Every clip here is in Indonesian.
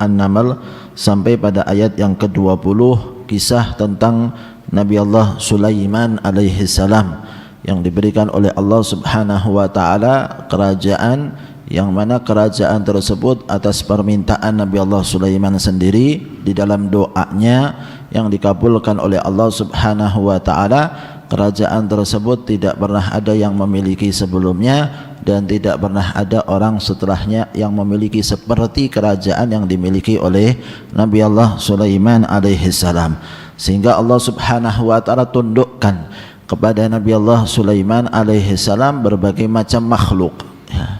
An-Naml sampai pada ayat yang ke-20, kisah tentang Nabi Allah Sulaiman alaihi salam yang diberikan oleh Allah Subhanahu wa taala kerajaan, yang mana kerajaan tersebut atas permintaan Nabi Allah Sulaiman sendiri di dalam doanya yang dikabulkan oleh Allah Subhanahu wa taala. Kerajaan tersebut tidak pernah ada yang memiliki sebelumnya dan tidak pernah ada orang setelahnya yang memiliki seperti kerajaan yang dimiliki oleh Nabi Allah Sulaiman alaihi salam, sehingga Allah Subhanahu wa taala tundukkan kepada Nabi Allah Sulaiman alaihi salam berbagai macam makhluk, ya,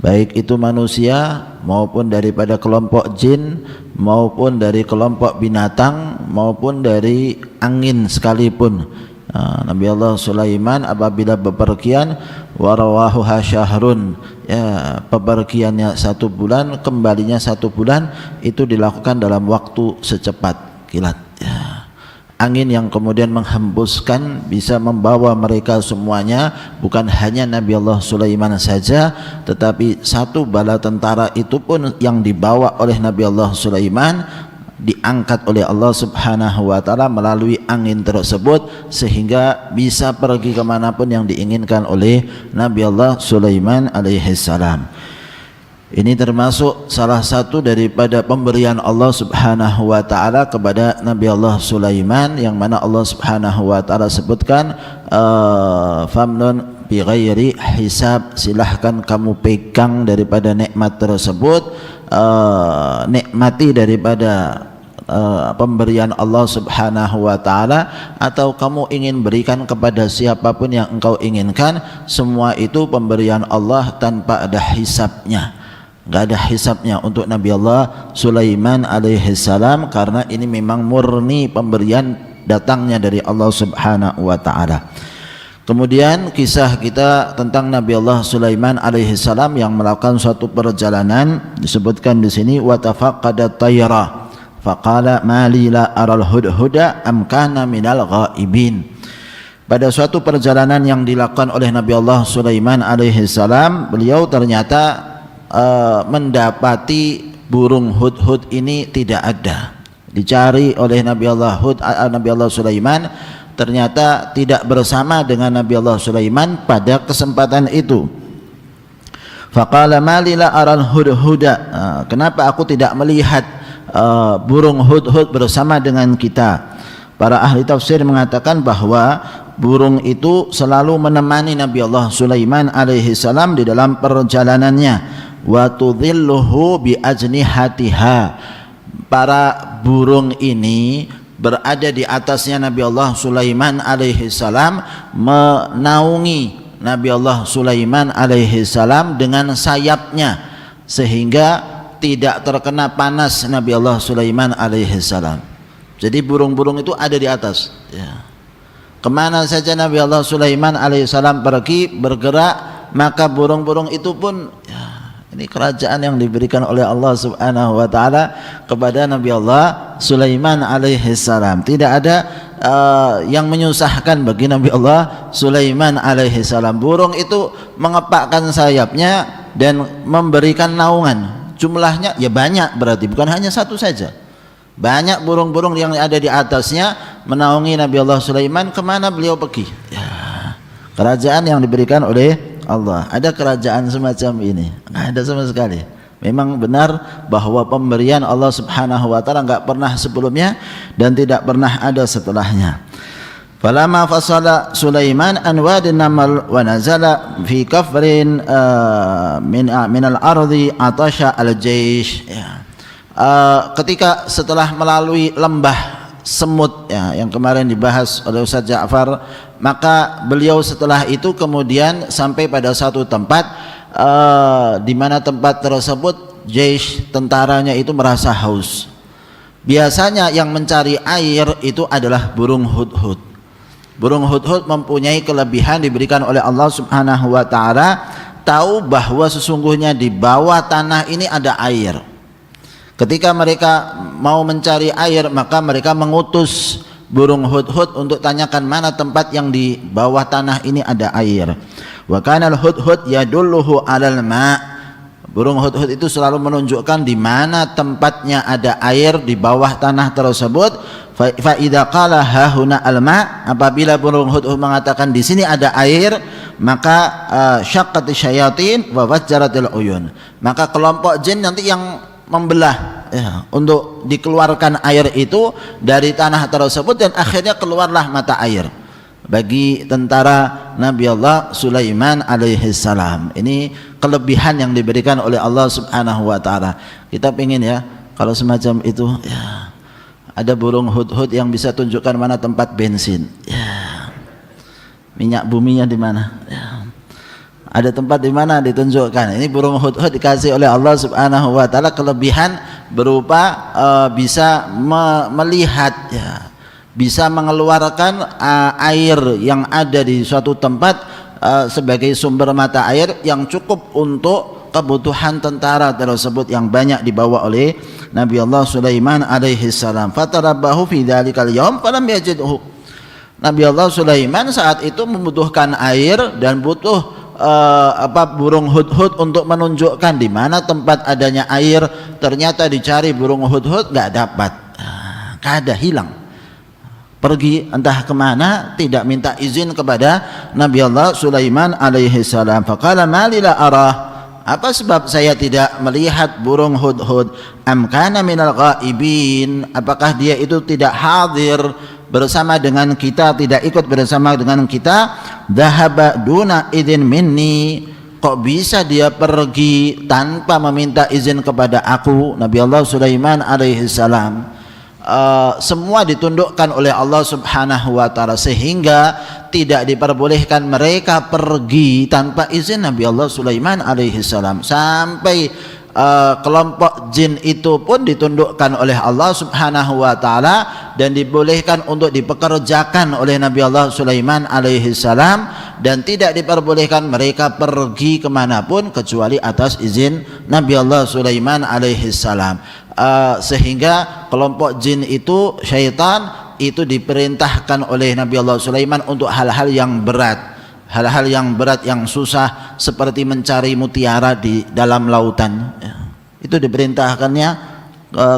baik itu manusia maupun daripada kelompok jin maupun dari kelompok binatang maupun dari angin sekalipun. Nabi Allah Sulaiman apabila bepergian, warawahuha syahrun, ya, bepergiannya 1 bulan, kembalinya 1 bulan, itu dilakukan dalam waktu secepat kilat, ya. Angin yang kemudian menghembuskan bisa membawa mereka semuanya, bukan hanya Nabi Allah Sulaiman saja, tetapi 1 bala tentara itu pun yang dibawa oleh Nabi Allah Sulaiman diangkat oleh Allah Subhanahu wa taala melalui angin tersebut sehingga bisa pergi kemanapun yang diinginkan oleh Nabi Allah Sulaiman alaihi salam. Ini termasuk salah satu daripada pemberian Allah Subhanahu wa taala kepada Nabi Allah Sulaiman, yang mana Allah Subhanahu wa taala sebutkan famnun bi ghairi hisab, silahkan kamu pegang daripada nikmat tersebut, nikmati daripada pemberian Allah Subhanahu wa taala, atau kamu ingin berikan kepada siapapun yang engkau inginkan, semua itu pemberian Allah tanpa ada hisabnya. Enggak ada hisabnya untuk Nabi Allah Sulaiman alaihi salam, karena ini memang murni pemberian datangnya dari Allah Subhanahu wa taala. Kemudian kisah kita tentang Nabi Allah Sulaiman alaihi salam yang melakukan suatu perjalanan disebutkan di sini, wa tafaqqada tayra faqala ma li la aral hudhuda am kana minal ghaibin. Pada suatu perjalanan yang dilakukan oleh Nabi Allah Sulaiman alaihi salam, beliau ternyata mendapati burung hudhud ini tidak ada. Dicari oleh Nabi Allah Sulaiman, ternyata tidak bersama dengan Nabi Allah Sulaiman pada kesempatan itu. Faqala ma li la aral hudhuda, kenapa aku tidak melihat burung hudhud bersama dengan kita? Para ahli tafsir mengatakan bahwa burung itu selalu menemani Nabi Allah Sulaiman alaihi salam di dalam perjalanannya. Wa tudhilluhu bi ajnihatiha, para burung ini berada di atasnya Nabi Allah Sulaiman alaihi salam, menaungi Nabi Allah Sulaiman alaihi salam dengan sayapnya sehingga tidak terkena panas Nabi Allah Sulaiman alaihi salam. Jadi burung-burung itu ada di atas, ya. Kemana saja Nabi Allah Sulaiman alaihi salam pergi bergerak, maka burung-burung itu pun, ya, ini kerajaan yang diberikan oleh Allah Subhanahu wa taala kepada Nabi Allah Sulaiman alaihi salam. Tidak ada yang menyusahkan bagi Nabi Allah Sulaiman alaihi salam. Burung itu mengepakkan sayapnya dan memberikan naungan. Jumlahnya ya banyak, berarti bukan hanya 1 saja. Banyak burung-burung yang ada di atasnya menaungi Nabi Allah Sulaiman kemana beliau pergi, ya. Kerajaan yang diberikan oleh Allah. Ada kerajaan semacam ini? Nggak ada sama sekali. Memang benar bahwa pemberian Allah Subhanahu wa taala enggak pernah sebelumnya dan tidak pernah ada setelahnya. Falamma fasala Sulaiman an wadin namal wa nazala fi kafrin min al-ardi atasha al-jaysh, ya. Ketika setelah melalui lembah semut, ya, yang kemarin dibahas oleh Ustaz Ja'far, maka beliau setelah itu kemudian sampai pada satu tempat di mana tempat tersebut jaysh, tentaranya itu merasa haus. Biasanya yang mencari air itu adalah burung hudhud. Burung hudhud mempunyai kelebihan diberikan oleh Allah Subhanahu wa taala, tahu bahwa sesungguhnya di bawah tanah ini ada air. Ketika mereka mau mencari air, maka mereka mengutus burung hudhud untuk tanyakan mana tempat yang di bawah tanah ini ada air. Wa kana al-hudhud yadulluhu 'alal ma'. Burung hudhud itu selalu menunjukkan di mana tempatnya ada air di bawah tanah tersebut. Fa idza qala hahuna alma, apabila burung hudhud mengatakan di sini ada air, maka syaqqati syayatin wa wajjaratil uyun, maka kelompok jin nanti yang membelah ya, untuk dikeluarkan air itu dari tanah tersebut, dan akhirnya keluarlah mata air bagi tentara Nabi Allah Sulaiman alaihi salam. Ini kelebihan yang diberikan oleh Allah Subhanahu wa taala. Kita pingin ya kalau semacam itu ya, ada burung hudhud yang bisa tunjukkan mana tempat bensin ya, minyak buminya di mana ya, ada tempat di mana ditunjukkan. Ini burung hudhud dikasih oleh Allah Subhanahu wa taala kelebihan berupa bisa melihat ya, bisa mengeluarkan air yang ada di suatu tempat sebagai sumber mata air yang cukup untuk kebutuhan tentara tersebut yang banyak dibawa oleh Nabi Allah Sulaiman alaihi salam. Fatarabbahu fi dzalikal yaum falam yajidhu. Nabi Allah Sulaiman saat itu membutuhkan air dan butuh burung hudhud untuk menunjukkan di mana tempat adanya air. Ternyata dicari burung hudhud nggak dapat, nggak ada, hilang, pergi entah kemana, tidak minta izin kepada Nabi Allah Sulaiman alaihi salam. Faqala ma li la arah, apa sebab saya tidak melihat burung hudhud? Am kana minal ghaibin, apakah dia itu tidak hadir bersama dengan kita, tidak ikut bersama dengan kita? Dhahaba duna idzin minni, kok bisa dia pergi tanpa meminta izin kepada aku, Nabi Allah Sulaiman alaihi salam. Semua ditundukkan oleh Allah Subhanahu wa taala sehingga tidak diperbolehkan mereka pergi tanpa izin Nabi Allah Sulaiman alaihi salam. Sampai kelompok jin itu pun ditundukkan oleh Allah Subhanahu wa taala dan dibolehkan untuk dipekerjakan oleh Nabi Allah Sulaiman alaihi salam, dan tidak diperbolehkan mereka pergi kemanapun kecuali atas izin Nabi Allah Sulaiman alaihi salam. Sehingga kelompok jin itu, syaitan itu diperintahkan oleh Nabi Allah Sulaiman untuk hal-hal yang berat, hal-hal yang berat, yang susah, seperti mencari mutiara di dalam lautan ya. Itu diperintahkannya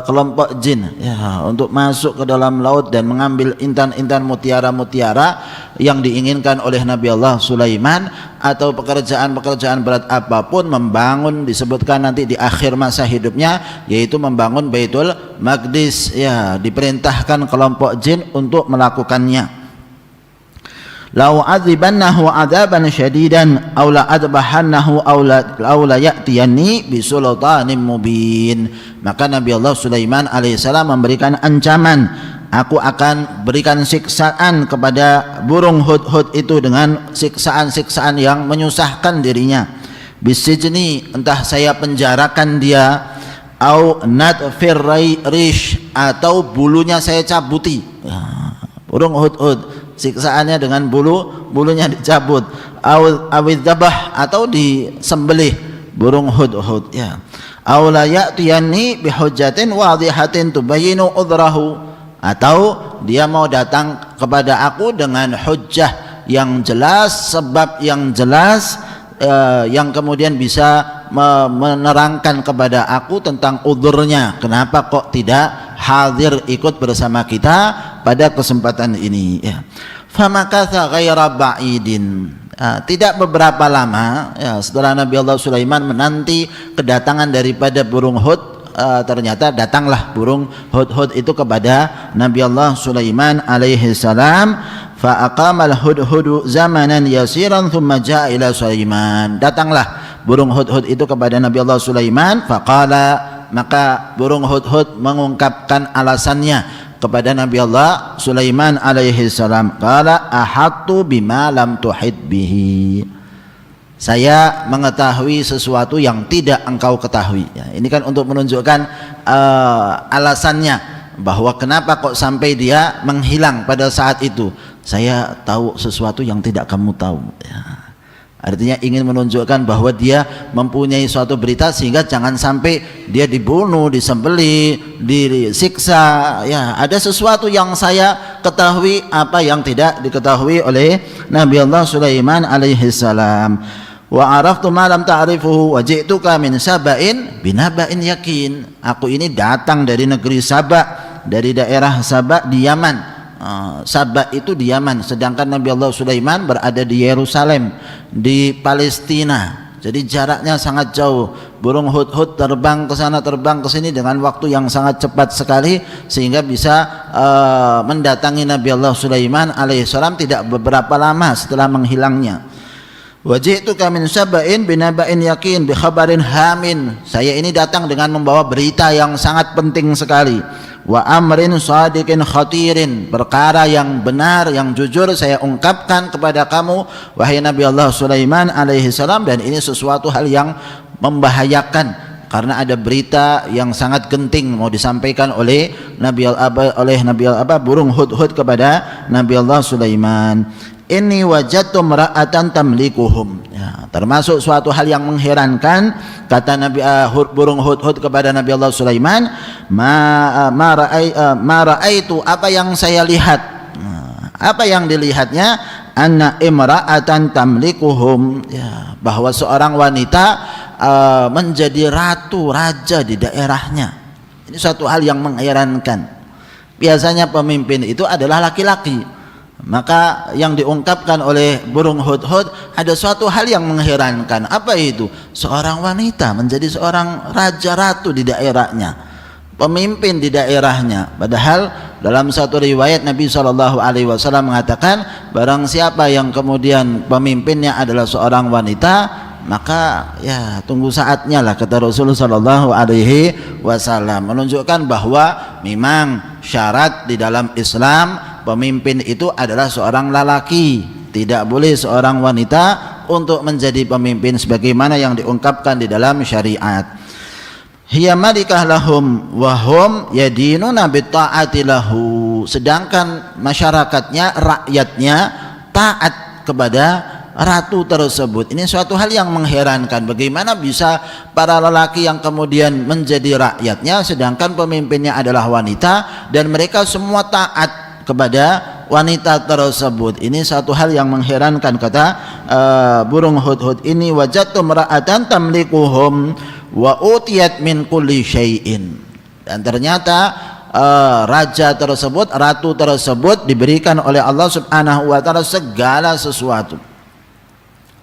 kelompok jin ya, untuk masuk ke dalam laut dan mengambil intan-intan, mutiara-mutiara yang diinginkan oleh Nabi Allah Sulaiman, atau pekerjaan-pekerjaan berat apapun, membangun, disebutkan nanti di akhir masa hidupnya, yaitu membangun Baitul Maqdis ya, diperintahkan kelompok jin untuk melakukannya. Lau adzibannahu adzaban syadidan aw la adbahannahu aw la ya'tiyanni bisultanin mubin. Maka Nabi Allah Sulaiman alaihissalam memberikan ancaman, aku akan berikan siksaan kepada burung hudhud itu dengan siksaan-siksaan yang menyusahkan dirinya. Bisijni, entah saya penjarakan dia, au nadfir rish, atau bulunya saya cabuti. Burung hudhud siksaannya dengan bulunya dicabut, awidzabah, atau disembelih burung hudhud ya. Aw la ya'tiyanni bihujjatin wadhihatin tubayyinu udrahu, atau dia mau datang kepada aku dengan hujjah yang jelas, sebab yang jelas yang kemudian bisa menerangkan kepada aku tentang udurnya, kenapa kok tidak hadir ikut bersama kita pada kesempatan ini ya. Famakatha ghaira ba'idin, tidak beberapa lama ya, setelah Nabi Allah Sulaiman menanti kedatangan daripada burung hud, ternyata datanglah burung hudhud itu kepada Nabi Allah Sulaiman alaihi salam. Fa aqamal hudhudu zamanan yasiran thumma jaa ila Sulaiman, datanglah burung hudhud itu kepada Nabi Allah Sulaiman. Faqala, maka burung hudhud mengungkapkan alasannya kepada Nabi Allah Sulaiman alaihi salam. Qala ahattu bima lam tuhid bihi, saya mengetahui sesuatu yang tidak engkau ketahui ya, ini kan untuk menunjukkan alasannya bahwa kenapa kok sampai dia menghilang pada saat itu. Saya tahu sesuatu yang tidak kamu tahu ya. Artinya ingin menunjukkan bahwa dia mempunyai suatu berita sehingga jangan sampai dia dibunuh, disembelih, disiksa ya. Ada sesuatu yang saya ketahui, apa yang tidak diketahui oleh Nabi Allah Sulaiman alaihi salam. Wa araftu ma lam ta'rifuhu wa ji'tuka min saba'in binaba'in yakin. Aku ini datang dari negeri Saba, dari daerah Saba di Yaman. Saba itu di Yaman, sedangkan Nabi Allah Sulaiman berada di Yerusalem, di Palestina. Jadi jaraknya sangat jauh. Burung hudhud terbang ke sana terbang ke sini dengan waktu yang sangat cepat sekali, sehingga bisa mendatangi Nabi Allah Sulaiman alaihissalam tidak beberapa lama setelah menghilangnya. Waji'tuka min saba'in binaba'in yakin bi khabarin hamin. Saya ini datang dengan membawa berita yang sangat penting sekali. Wa amrin sadiqin khatirin, perkara yang benar yang jujur saya ungkapkan kepada kamu wahai Nabi Allah Sulaiman alaihi salam, dan ini sesuatu hal yang membahayakan karena ada berita yang sangat genting mau disampaikan oleh Nabi burung hudhud kepada Nabi Allah Sulaiman. Inni wajadtu mar'atan tamlikuhum. Ya, termasuk suatu hal yang mengherankan, kata Nabi burung hudhud kepada Nabi Allah Sulaiman, ma ra'aitu, apa yang saya lihat. Apa yang dilihatnya? Anna imra'atan tamlikuhum, ya, bahwa seorang wanita menjadi ratu raja di daerahnya. Ini suatu hal yang mengherankan. Biasanya pemimpin itu adalah laki-laki. Maka yang diungkapkan oleh burung hudhud ada suatu hal yang mengherankan. Apa itu? Seorang wanita menjadi seorang raja ratu di daerahnya, pemimpin di daerahnya. Padahal dalam satu riwayat Nabi SAW mengatakan, barang siapa yang kemudian pemimpinnya adalah seorang wanita, maka ya tunggu saatnya lah, kata Rasulullah SAW, menunjukkan bahwa memang syarat di dalam Islam pemimpin itu adalah seorang lelaki, tidak boleh seorang wanita untuk menjadi pemimpin sebagaimana yang diungkapkan di dalam syariat. Hiya malikah lahum wa hum yadinuna bitta'ati lahu, sedangkan masyarakatnya, rakyatnya taat kepada ratu tersebut. Ini suatu hal yang mengherankan, bagaimana bisa para lelaki yang kemudian menjadi rakyatnya sedangkan pemimpinnya adalah wanita dan mereka semua taat kepada wanita tersebut. Ini satu hal yang mengherankan, kata burung hudhud ini. Wajadtu mar'atan tamlikuhum wa utiyat min kulli syai'in, dan ternyata raja tersebut, ratu tersebut diberikan oleh Allah Subhanahu wa taala segala sesuatu.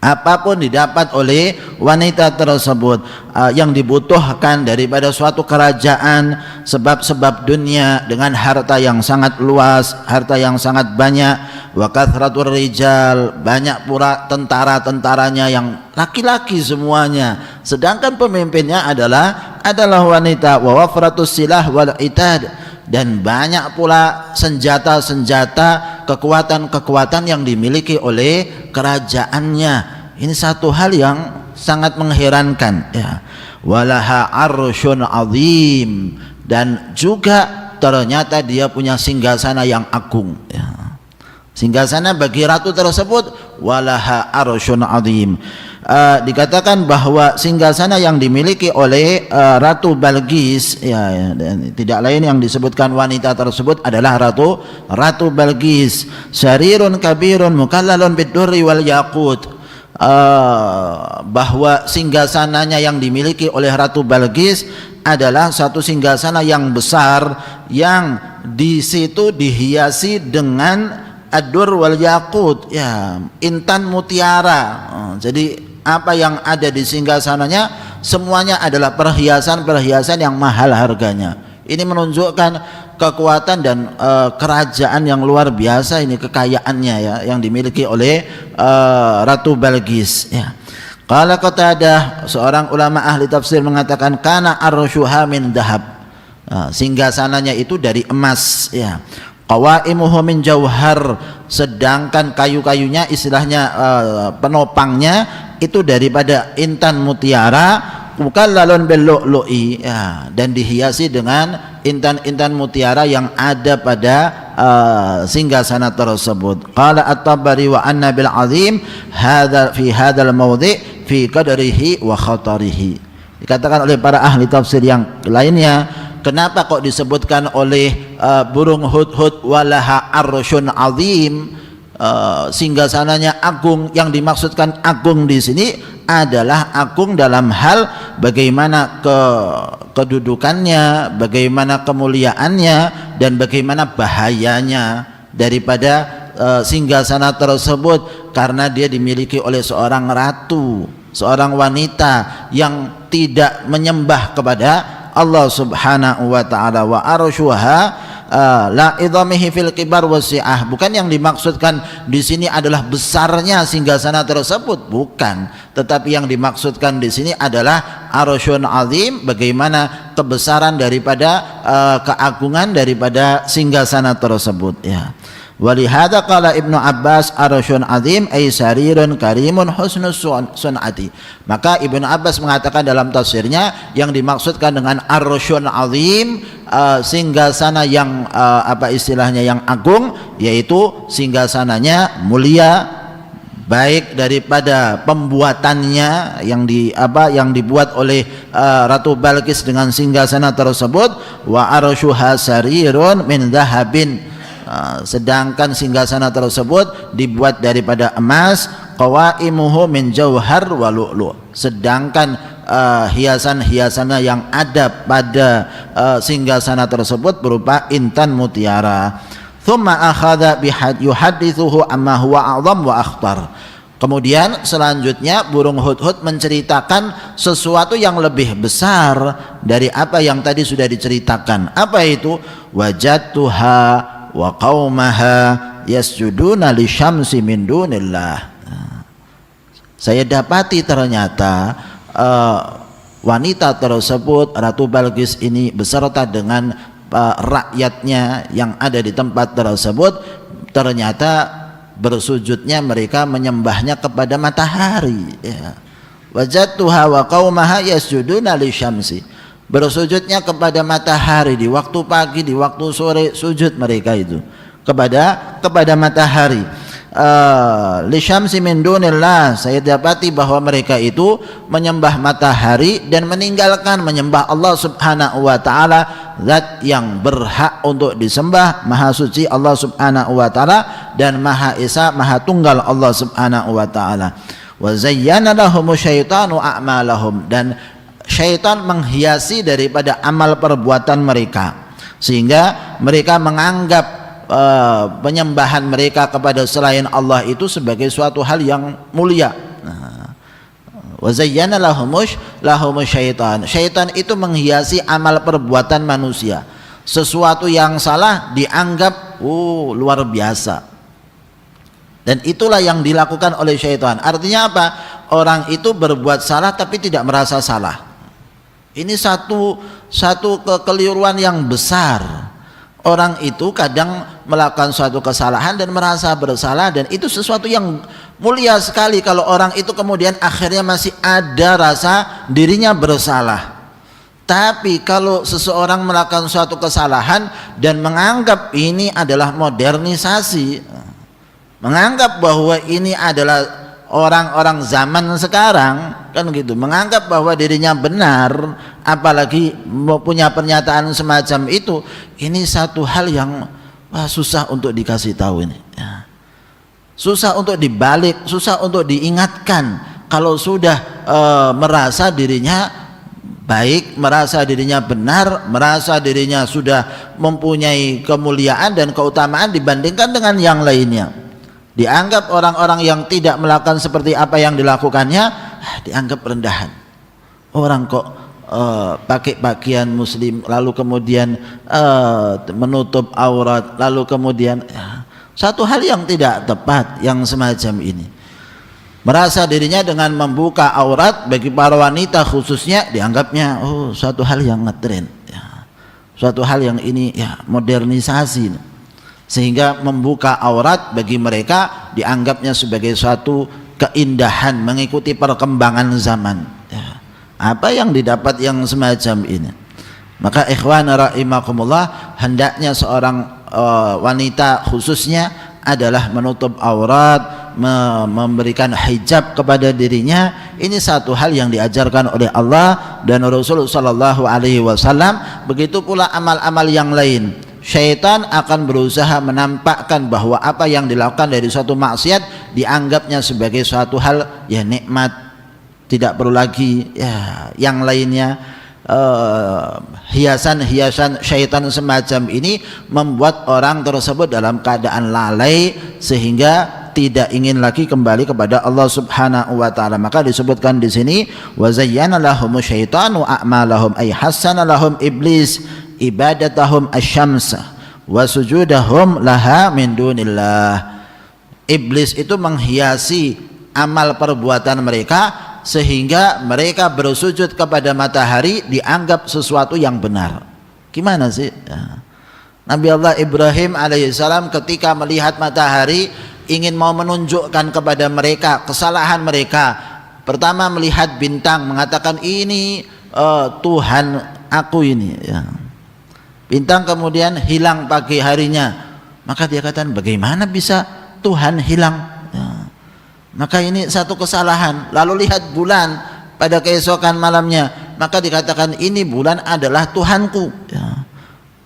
Apapun didapat oleh wanita tersebut yang dibutuhkan daripada suatu kerajaan, sebab-sebab dunia dengan harta yang sangat luas, harta yang sangat banyak. Wa kathratur rijal, banyak pula tentara-tentaranya yang laki-laki semuanya, sedangkan pemimpinnya adalah wanita. Wa wafratus silah wal itad, dan banyak pula senjata-senjata, kekuatan-kekuatan yang dimiliki oleh kerajaannya. Ini satu hal yang sangat mengherankan, ya. Walaha arsyun azim, dan juga ternyata dia punya singgasana yang agung, ya. Singgasana bagi ratu tersebut walaha arsyun azim. Dikatakan bahwa singgasana yang dimiliki oleh Ratu Balqis, ya, dan tidak lain yang disebutkan wanita tersebut adalah Ratu Balqis. Sarirun kabirun mukallalun bid-durri wal yaqut, bahwa singgasananya yang dimiliki oleh Ratu Balqis adalah satu singgasana yang besar yang di situ dihiasi dengan ad-dur wal yaqut, ya, intan mutiara. Jadi apa yang ada di singgasananya semuanya adalah perhiasan-perhiasan yang mahal harganya. Ini menunjukkan kekuatan dan kerajaan yang luar biasa, ini kekayaannya, ya, yang dimiliki oleh Ratu Balqis, ya. Qala Qatadah, seorang ulama ahli tafsir mengatakan, kana arsyuha min dahab, singgasananya itu dari emas, ya. Qawaimuhu min jauhar, sedangkan kayu-kayunya, istilahnya penopangnya itu daripada intan mutiara, mukallalun bil lu'lu'i, ya, dan dihiasi dengan intan-intan mutiara yang ada pada singgasana tersebut. Qala at-Tabari wa anna bil azim hadza fi hadzal mawdi' fi qadrihi wa khatarihi. Dikatakan oleh para ahli tafsir yang lainnya, kenapa kok disebutkan oleh burung hudhud walaha arsyun azim, singgasananya agung, yang dimaksudkan agung di sini adalah agung dalam hal bagaimana kedudukannya, bagaimana kemuliaannya, dan bagaimana bahayanya daripada singgasana tersebut, karena dia dimiliki oleh seorang ratu, seorang wanita yang tidak menyembah kepada Allah Subhanahu wa taala. Wa arshuha la idhamihi fil kibar wasi'ah. Bukan yang dimaksudkan di sini adalah besarnya singgasana tersebut, bukan, tetapi yang dimaksudkan di sini adalah arsyun azim, bagaimana kebesaran daripada keagungan daripada singgasana tersebut, ya. Walihada qala Ibnu Abbas arsyun azim ay sarirun karimun husnus sun'ati. Maka Ibnu Abbas mengatakan dalam tafsirnya, yang dimaksudkan dengan arsyun azim singgasana yang istilahnya yang agung, yaitu singgasananya mulia, baik daripada pembuatannya yang dibuat oleh Ratu Balqis dengan singgasana tersebut. Wa arsyuha sarirun min dhahabin, sedangkan singgasana tersebut dibuat daripada emas, qawaimuhu min jauhar wa lu'lu', sedangkan hiasan-hiasannya yang ada pada singgasana tersebut berupa intan mutiara. Thumma akhadha yuhadithuhu amma huwa a'zam wa akhtar. Kemudian selanjutnya burung hudhud menceritakan sesuatu yang lebih besar dari apa yang tadi sudah diceritakan. Apa itu? Wajadtuha wa qaumaha yasjuduna lisyamsi min dunillah. Saya dapati ternyata wanita tersebut, Ratu Balqis ini beserta dengan rakyatnya yang ada di tempat tersebut, ternyata bersujudnya mereka menyembahnya kepada matahari, ya. Wajadtuha wa qaumaha yasjuduna lisyamsi, bersujudnya kepada matahari di waktu pagi, di waktu sore, sujud mereka itu kepada matahari. Lisyamsi min dunillah, saya dapati bahwa mereka itu menyembah matahari dan meninggalkan menyembah Allah Subhanahu wa taala, zat yang berhak untuk disembah, maha suci Allah Subhanahu wa taala, dan maha esa, maha tunggal Allah Subhanahu wa taala. Wa zayyana lahumu syaitanu a'malahum, dan syaitan menghiasi daripada amal perbuatan mereka, sehingga mereka menganggap penyembahan mereka kepada selain Allah itu sebagai suatu hal yang mulia. Wa zayyana lahumus syaitan, syaitan itu menghiasi amal perbuatan manusia, sesuatu yang salah dianggap luar biasa, dan itulah yang dilakukan oleh syaitan. Artinya apa? Orang itu berbuat salah tapi tidak merasa salah. Ini satu kekeliruan yang besar. Orang itu kadang melakukan suatu kesalahan dan merasa bersalah, dan itu sesuatu yang mulia sekali kalau orang itu kemudian akhirnya masih ada rasa dirinya bersalah. Tapi kalau seseorang melakukan suatu kesalahan dan menganggap ini adalah modernisasi, menganggap bahwa ini adalah orang-orang zaman sekarang, kan gitu, menganggap bahwa dirinya benar, apalagi punya pernyataan semacam itu, ini satu hal yang susah untuk dikasih tahu ini, ya. Susah untuk dibalik, susah untuk diingatkan. Kalau sudah merasa dirinya baik, merasa dirinya benar, merasa dirinya sudah mempunyai kemuliaan dan keutamaan dibandingkan dengan yang lainnya, dianggap orang-orang yang tidak melakukan seperti apa yang dilakukannya dianggap rendahan. Orang kok pakai pakaian muslim, lalu kemudian menutup aurat, lalu kemudian satu hal yang tidak tepat yang semacam ini. Merasa dirinya dengan membuka aurat bagi para wanita khususnya dianggapnya suatu hal yang ngetren, ya. Suatu hal yang ini ya modernisasi, sehingga membuka aurat bagi mereka dianggapnya sebagai suatu keindahan, mengikuti perkembangan zaman, ya. Apa yang didapat yang semacam ini? Maka ikhwan rahimakumullah, hendaknya seorang wanita khususnya adalah menutup aurat, memberikan hijab kepada dirinya. Ini satu hal yang diajarkan oleh Allah dan Rasul sallallahu alaihi wasallam. Begitu pula amal-amal yang lain. Syaitan akan berusaha menampakkan bahwa apa yang dilakukan dari suatu maksiat dianggapnya sebagai suatu hal ya nikmat, tidak perlu lagi ya yang lainnya. Hiasan-hiasan syaitan semacam ini membuat orang tersebut dalam keadaan lalai sehingga tidak ingin lagi kembali kepada Allah Subhanahu wa taala. Maka disebutkan di sini wa zayyana lahum syaitanu a'malahum ay hassana lahum iblis ibadatahum asy-syamsa wa sujudahum laha min dunillah. Iblis itu menghiasi amal perbuatan mereka sehingga mereka bersujud kepada matahari dianggap sesuatu yang benar. Gimana sih? Ya. Nabi Allah Ibrahim alaihissalam ketika melihat matahari ingin mau menunjukkan kepada mereka kesalahan mereka. Pertama melihat bintang, mengatakan ini Tuhan aku ini. Ya. Bintang kemudian hilang pagi harinya. Maka dia katakan bagaimana bisa Tuhan hilang? Maka ini satu kesalahan. Lalu lihat bulan pada keesokan malamnya, maka dikatakan ini bulan adalah Tuhanku ya.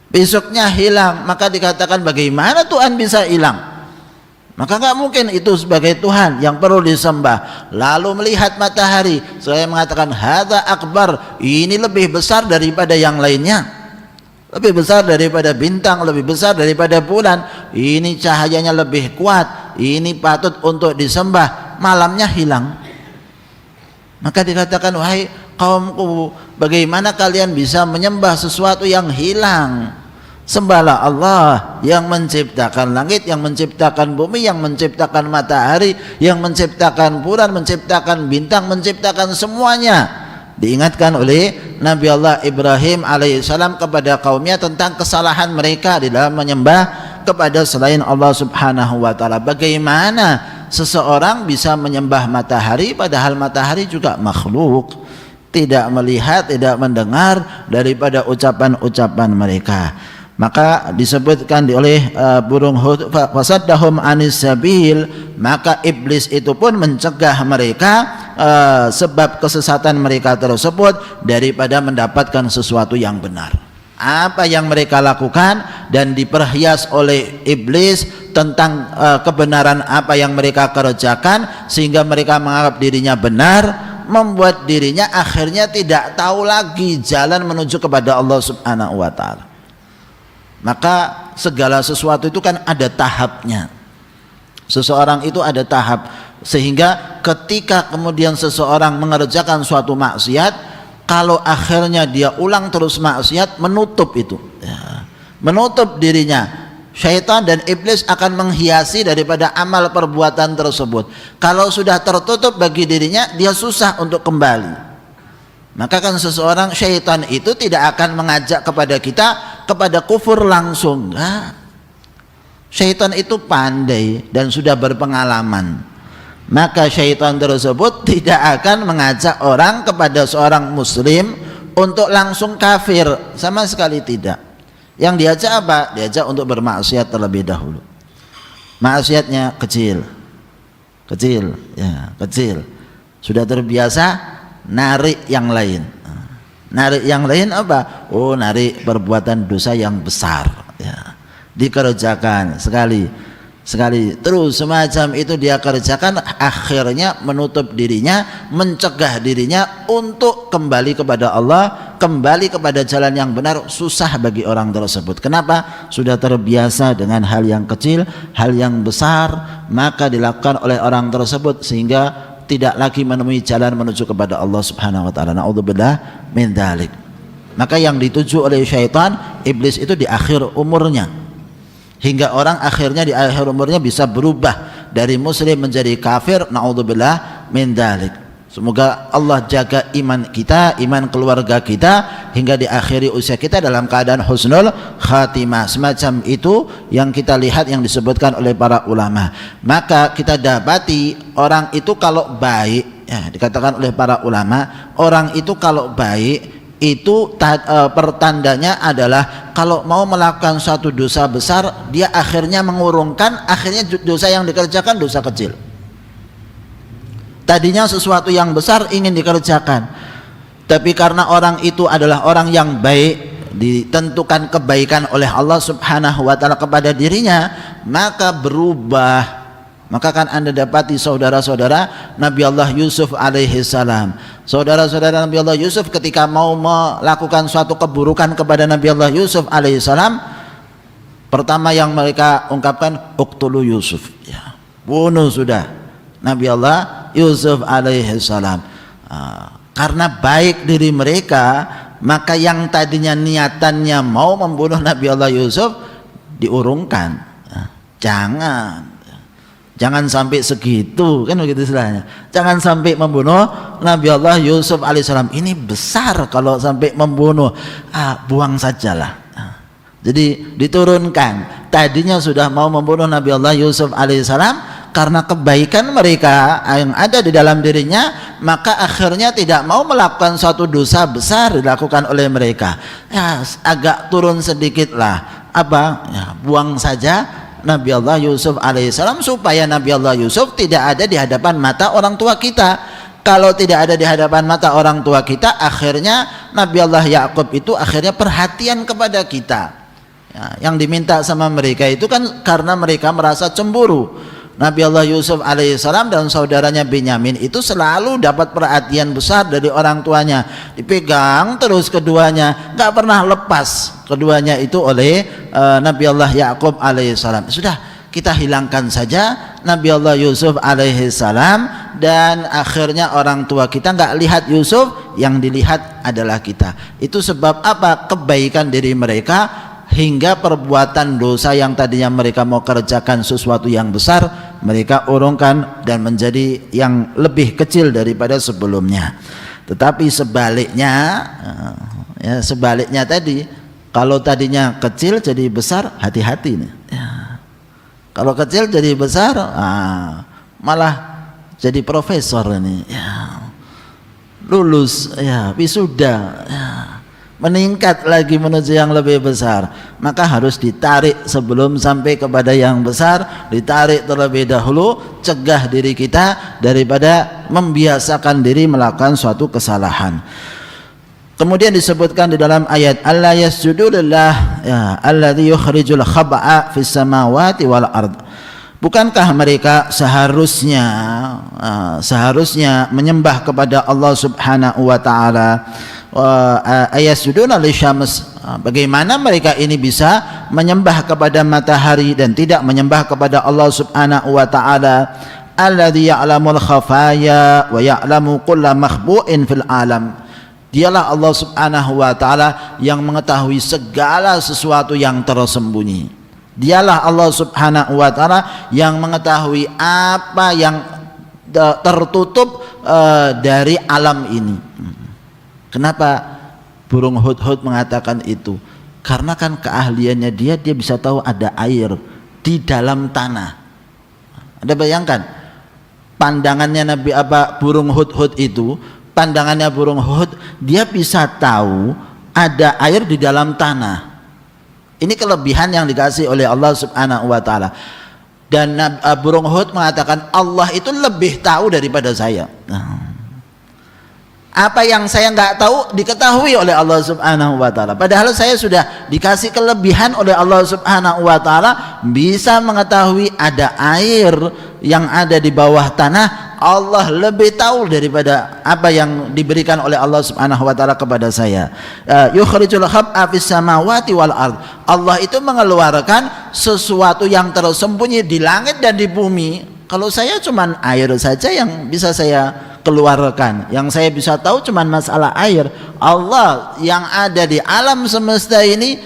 Besoknya hilang, maka dikatakan bagaimana Tuhan bisa hilang? Maka nggak mungkin itu sebagai Tuhan yang perlu disembah. Lalu melihat matahari, saya mengatakan hadza akbar, ini lebih besar daripada yang lainnya, lebih besar daripada bintang, lebih besar daripada bulan. Ini cahayanya lebih kuat, ini patut untuk disembah. Malamnya hilang, maka dikatakan wahai kaumku, bagaimana kalian bisa menyembah sesuatu yang hilang? Sembahlah Allah yang menciptakan langit, yang menciptakan bumi, yang menciptakan matahari, yang menciptakan bulan, menciptakan bintang, menciptakan semuanya. Diingatkan oleh Nabi Allah Ibrahim alaihissalam kepada kaumnya tentang kesalahan mereka di dalam menyembah kepada selain Allah Subhanahu wa taala. Bagaimana seseorang bisa menyembah matahari padahal matahari juga makhluk, tidak melihat, tidak mendengar daripada ucapan-ucapan mereka. Maka disebutkan oleh burung Hud fasaddahum anis sabil, maka iblis itu pun mencegah mereka sebab kesesatan mereka tersebut daripada mendapatkan sesuatu yang benar. Apa yang mereka lakukan dan diperhias oleh iblis tentang kebenaran apa yang mereka kerjakan sehingga mereka menganggap dirinya benar, membuat dirinya akhirnya tidak tahu lagi jalan menuju kepada Allah Subhanahu wa taala. Maka segala sesuatu itu kan ada tahapnya. Seseorang itu ada tahap, sehingga ketika kemudian seseorang mengerjakan suatu maksiat, kalau akhirnya dia ulang terus maksiat, menutup itu ya, menutup dirinya. Syaitan dan iblis akan menghiasi daripada amal perbuatan tersebut. Kalau sudah tertutup bagi dirinya, dia susah untuk kembali. Maka kan seseorang, syaitan itu tidak akan mengajak kepada kita kepada kufur langsung. Nah, syaitan itu pandai dan sudah berpengalaman. Maka syaitan tersebut tidak akan mengajak orang kepada seorang muslim untuk langsung kafir, sama sekali tidak. Yang diajak apa? Diajak untuk bermaksiat terlebih dahulu. Maksiatnya kecil, ya, kecil. Sudah terbiasa narik yang lain. Narik yang lain apa? Oh, narik perbuatan dosa yang besar. Ya. Dikerjakan sekali terus semacam itu dia kerjakan, akhirnya menutup dirinya, mencegah dirinya untuk kembali kepada Allah, kembali kepada jalan yang benar. Susah bagi orang tersebut. Kenapa? Sudah terbiasa dengan hal yang kecil, hal yang besar, maka dilakukan oleh orang tersebut sehingga tidak lagi menemui jalan menuju kepada Allah Subhanahu wa taala. Naudzubillah min dzalik. Maka yang dituju oleh syaitan, iblis itu di akhir umurnya, hingga orang akhirnya di akhir umurnya bisa berubah dari muslim menjadi kafir. Naudzubillah min dzalik. Semoga Allah jaga iman kita, iman keluarga kita, hingga di akhiri usia kita dalam keadaan husnul khatimah. Semacam itu yang kita lihat yang disebutkan oleh para ulama. Maka kita dapati orang itu kalau baik, ya, dikatakan oleh para ulama, orang itu kalau baik itu pertandanya adalah kalau mau melakukan suatu dosa besar, dia akhirnya mengurungkan, akhirnya dosa yang dikerjakan dosa kecil. Tadinya sesuatu yang besar ingin dikerjakan, tapi karena orang itu adalah orang yang baik, ditentukan kebaikan oleh Allah Subhanahu wa taala kepada dirinya, maka berubah Maka kan Anda dapati saudara-saudara Nabi Allah Yusuf alaihi salam. Saudara-saudara Nabi Allah Yusuf ketika mau melakukan suatu keburukan kepada Nabi Allah Yusuf alaihi salam, pertama yang mereka ungkapkan, uqtulu Yusuf, ya, bunuh sudah Nabi Allah Yusuf alaihi salam. Karena baik diri mereka, maka yang tadinya niatannya mau membunuh Nabi Allah Yusuf diurungkan. Jangan sampai segitu, kan begitu istilahnya. Jangan sampai membunuh Nabi Allah Yusuf alaihissalam. Ini besar kalau sampai membunuh. Buang sajalah. Jadi diturunkan. Tadinya sudah mau membunuh Nabi Allah Yusuf alaihissalam, karena kebaikan mereka yang ada di dalam dirinya, maka akhirnya tidak mau melakukan suatu dosa besar dilakukan oleh mereka. Ya, agak turun sedikit lah. Ya, buang saja Nabi Allah Yusuf alaihissalam, supaya Nabi Allah Yusuf tidak ada di hadapan mata orang tua kita. Kalau tidak ada di hadapan mata orang tua kita, akhirnya Nabi Allah Yakub itu akhirnya perhatian kepada kita. Ya, yang diminta sama mereka itu kan karena mereka merasa cemburu. Nabi Allah Yusuf alaihissalam dan saudaranya Benyamin itu selalu dapat perhatian besar dari orang tuanya, dipegang terus keduanya, nggak pernah lepas keduanya itu oleh Nabi Allah Yakub alaihissalam. Sudah, kita hilangkan saja Nabi Allah Yusuf alaihissalam, dan akhirnya orang tua kita nggak lihat Yusuf, yang dilihat adalah kita. Itu sebab apa? Kebaikan diri mereka, hingga perbuatan dosa yang tadinya mereka mau kerjakan sesuatu yang besar, mereka urungkan dan menjadi yang lebih kecil daripada sebelumnya. Tetapi sebaliknya, ya, sebaliknya tadi, kalau tadinya kecil jadi besar, hati-hati nih. Ya. Kalau kecil jadi besar, malah jadi profesor ini, ya, lulus, ya, wisuda, ya, meningkat lagi menuju yang lebih besar. Maka harus ditarik sebelum sampai kepada yang besar, ditarik terlebih dahulu, cegah diri kita daripada membiasakan diri melakukan suatu kesalahan. Kemudian disebutkan di dalam ayat, alla yasjudu lillah, ya, alladzi yukhrijul khaba'a fis samawati wal ard. Bukankah mereka seharusnya menyembah kepada Allah Subhanahu wa taala? Ayasjuduna lisyams, bagaimana mereka ini bisa menyembah kepada matahari dan tidak menyembah kepada Allah Subhanahu wa taala, alladzi ya'lamul khafaya wa ya'lamu kulla makhbu'in fil alam. Dialah Allah Subhanahu wa taala yang mengetahui segala sesuatu yang tersembunyi. Dialah Allah Subhanahu wa taala yang mengetahui apa yang tertutup dari alam ini. Kenapa burung hudhud mengatakan itu? Karena kan keahliannya dia bisa tahu ada air di dalam tanah. Anda bayangkan pandangannya burung hudhud itu, pandangannya burung hudhud, dia bisa tahu ada air di dalam tanah. Ini kelebihan yang dikasih oleh Allah Subhanahu wa taala. Dan burung hudhud mengatakan Allah itu lebih tahu daripada saya. Apa yang saya nggak tahu diketahui oleh Allah Subhanahu wa taala. Padahal saya sudah dikasih kelebihan oleh Allah Subhanahu wa taala, bisa mengetahui ada air yang ada di bawah tanah. Allah lebih tahu daripada apa yang diberikan oleh Allah Subhanahu wa taala kepada saya. Yukhrijul khab'a fis samawati wal ard. Allah itu mengeluarkan sesuatu yang tersembunyi di langit dan di bumi. Kalau saya cuman air saja yang bisa saya keluarkan, yang saya bisa tahu cuman masalah air. Allah yang ada di alam semesta ini,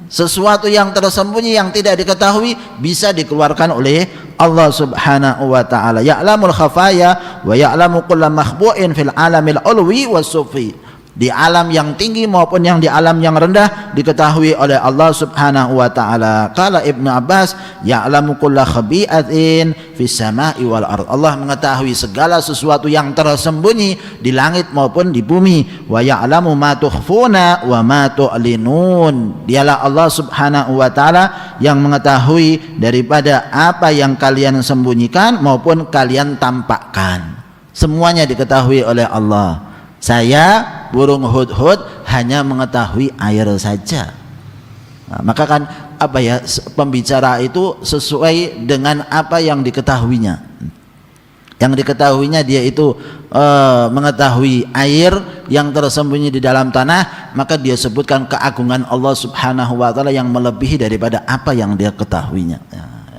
sesuatu yang tersembunyi yang tidak diketahui bisa dikeluarkan oleh Allah Subhanahu wa taala. Ya'lamul khafaya wa ya'lamu kulla makhbu'in fil alamil ulwi was sufli. Di alam yang tinggi maupun yang di alam yang rendah diketahui oleh Allah Subhanahu wa taala. Qala Ibnu Abbas, ya'lamu kulla khabi'atin fis sama'i wal ard. Allah mengetahui segala sesuatu yang tersembunyi di langit maupun di bumi. Wa ya'lamu ma tukhfuna wa ma tu'linun. Dialah Allah Subhanahu wa taala yang mengetahui daripada apa yang kalian sembunyikan maupun kalian tampakkan. Semuanya diketahui oleh Allah. Saya burung hudhud hanya mengetahui air saja. Maka kan apa ya, pembicara itu sesuai dengan apa yang diketahuinya. Yang diketahuinya dia itu mengetahui air yang tersembunyi di dalam tanah, maka dia sebutkan keagungan Allah Subhanahu wa taala yang melebihi daripada apa yang dia ketahuinya.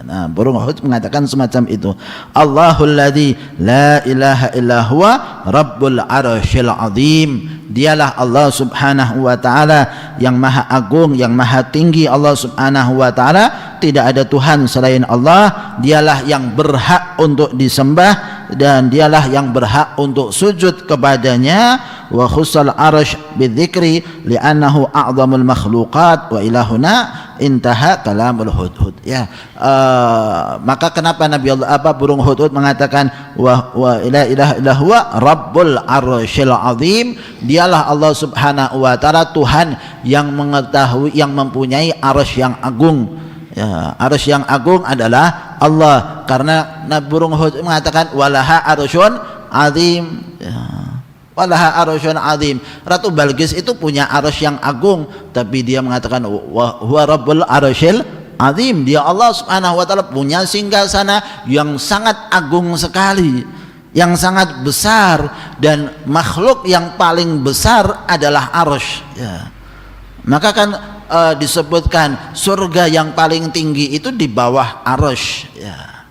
Nah, burung Hud mengatakan semacam itu. Allahul ladzi la ilaha illa huwa rabbul arsyil azim. Dialah Allah Subhanahu wa taala yang maha agung, yang maha tinggi. Allah Subhanahu wa taala, tidak ada Tuhan selain Allah. Dialah yang berhak untuk disembah dan dialah yang berhak untuk sujud kepadanya. Wa khussal arsy bidzikri li'annahu a'zamul makhluqat wa ilahuna intaha kalamul hudhud. Ya, maka kenapa Nabi Allah burung hudhud mengatakan wa la ilaha illa huwa rabbul arsyil azim. Dialah Allah Subhanahu wa taala Tuhan yang mengetahui, yang mempunyai arsy yang agung. Ya, arsy yang agung adalah Allah, karena Nabi burung hudhud mengatakan walaha arsyun azim. Ya, walaha arsyun azim. Ratu Balqis itu punya arsy yang agung, tapi dia mengatakan wa huwa rabbul arsyil azim. Dia Allah Subhanahu wa taala punya singgasana yang sangat agung sekali, yang sangat besar, dan makhluk yang paling besar adalah arsy. Ya. Maka kan disebutkan surga yang paling tinggi itu di bawah arsy. Ya.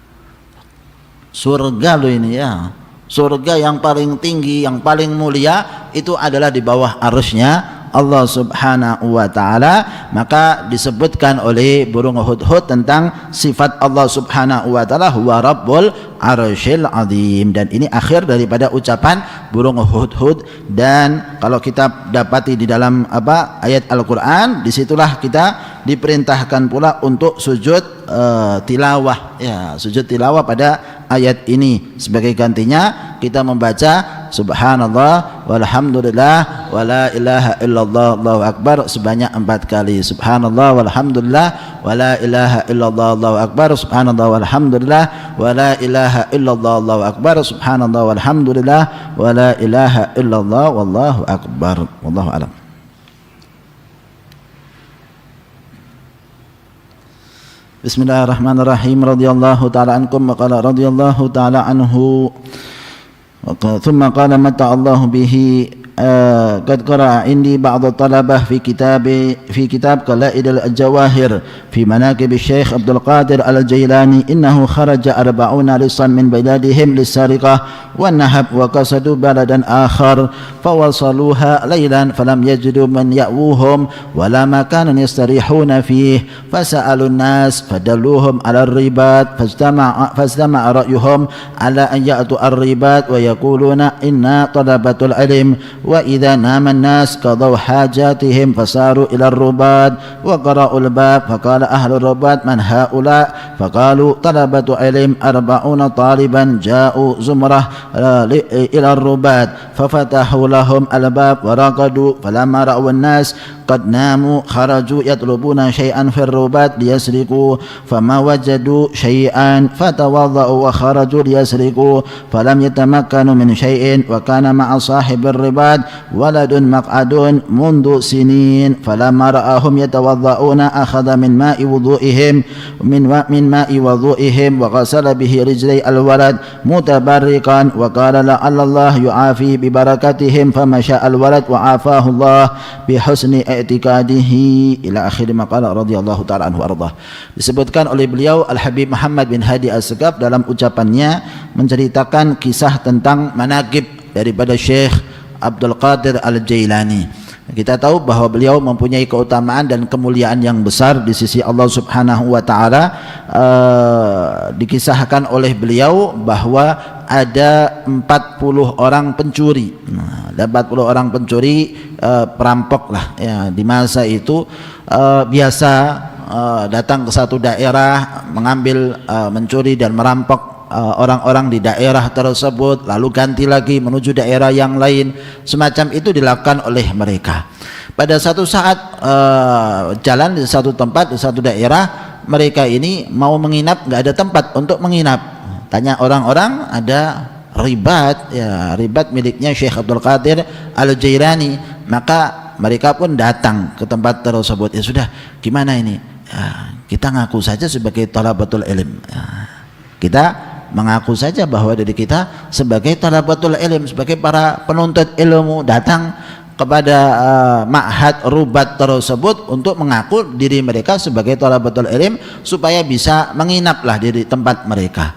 Surga loh ini ya. Surga yang paling tinggi, yang paling mulia itu adalah di bawah arsy-Nya Allah Subhanahu wa taala. Maka disebutkan oleh burung hudhud tentang sifat Allah Subhanahu wa taala huwa rabbul arsyil azim. Dan ini akhir daripada ucapan burung hudhud. Dan kalau kita dapati di dalam ayat Al-Qur'an, disitulah kita diperintahkan pula untuk sujud tilawah, ya, sujud tilawah pada ayat ini. Sebagai gantinya kita membaca subhanallah walhamdulillah wala ilaha illallah Allahu akbar sebanyak 4 kali. Subhanallah walhamdulillah wala ilaha illallah Allahu akbar. Subhanallah walhamdulillah wala ilaha illallah Allahu akbar. Subhanallah walhamdulillah wala ilaha illallah wallahu akbar. Wallahu a'lam. Bismillahirrahmanirrahim. Radhiyallahu ta'ala ankum wa qala radhiyallahu ta'ala anhu thumma qala mata Allah bihi قد قرأ عندي بعض الطلبة في كتاب قلائد الجواهر في مناقب الشيخ عبد القادر الجيلاني إنه خرج 40 لصا من بلادهم للسرقة والنهب وقصدوا بلدا آخر فوصلوها ليلا فلم يجدوا من يأووهم ولا مكانا يستريحون فيه فسألوا الناس فدلوهم على الرباط فاجتمع رأيهم على أن يأتوا الرباط ويقولون إنا طلبة العلم. وإذا نام الناس قضوا حاجاتهم فصاروا إلى الرباط وقرأوا الباب فقال أهل الرباط من هؤلاء فقالوا طلبة علم 40 طالبا جاءوا زمرة إلى الرباط ففتحوا لهم الباب ورقدوا فلما رأوا الناس قد ناموا خرجوا يطلبون شيئا في الرباط ليسرقوا فما وجدوا شيئا فتوضأوا وخرجوا ليسرقوا فلم يتمكنوا من شيء وكان مع صاحب الرباط ولد مقعد منذ سنين فلما رآهم يتوضؤون أخذ من ماء وضوئهم وغسل به رجلي الولد متبركا وقال لعل الله يعافي ببركتهم فمشى الولد وعافاه الله بحسن i'tikadihi ila akhir maqala radhiyallahu ta'ala anhu ardah. Disebutkan oleh beliau Al-Habib Muhammad bin Hadi As-Segaf dalam ucapannya menceritakan kisah tentang manaqib daripada Syekh Abdul Qadir Al-Jailani. Kita tahu bahwa beliau mempunyai keutamaan dan kemuliaan yang besar di sisi Allah Subhanahu wa taala. Dikisahkan oleh beliau bahwa ada 40 orang pencuri. Nah, ada 40 orang pencuri, perampok lah ya, di masa itu biasa datang ke satu daerah, mengambil, mencuri dan merampok orang-orang di daerah tersebut, lalu ganti lagi menuju daerah yang lain. Semacam itu dilakukan oleh mereka. Pada satu saat jalan di satu tempat, di satu daerah, mereka ini mau menginap, nggak ada tempat untuk menginap. Tanya orang-orang, ada ribat, ya, ribat miliknya Syekh Abdul Qadir Al-Jailani. Maka mereka pun datang ke tempat tersebut. Ya sudah, gimana ini? kita ngaku saja sebagai talabatul ilm. Kita mengaku saja bahwa diri kita sebagai talabatul ilm, sebagai para penuntut ilmu, datang kepada ma'had rubat tersebut untuk mengaku diri mereka sebagai talabatul ilm supaya bisa menginaplah di tempat mereka.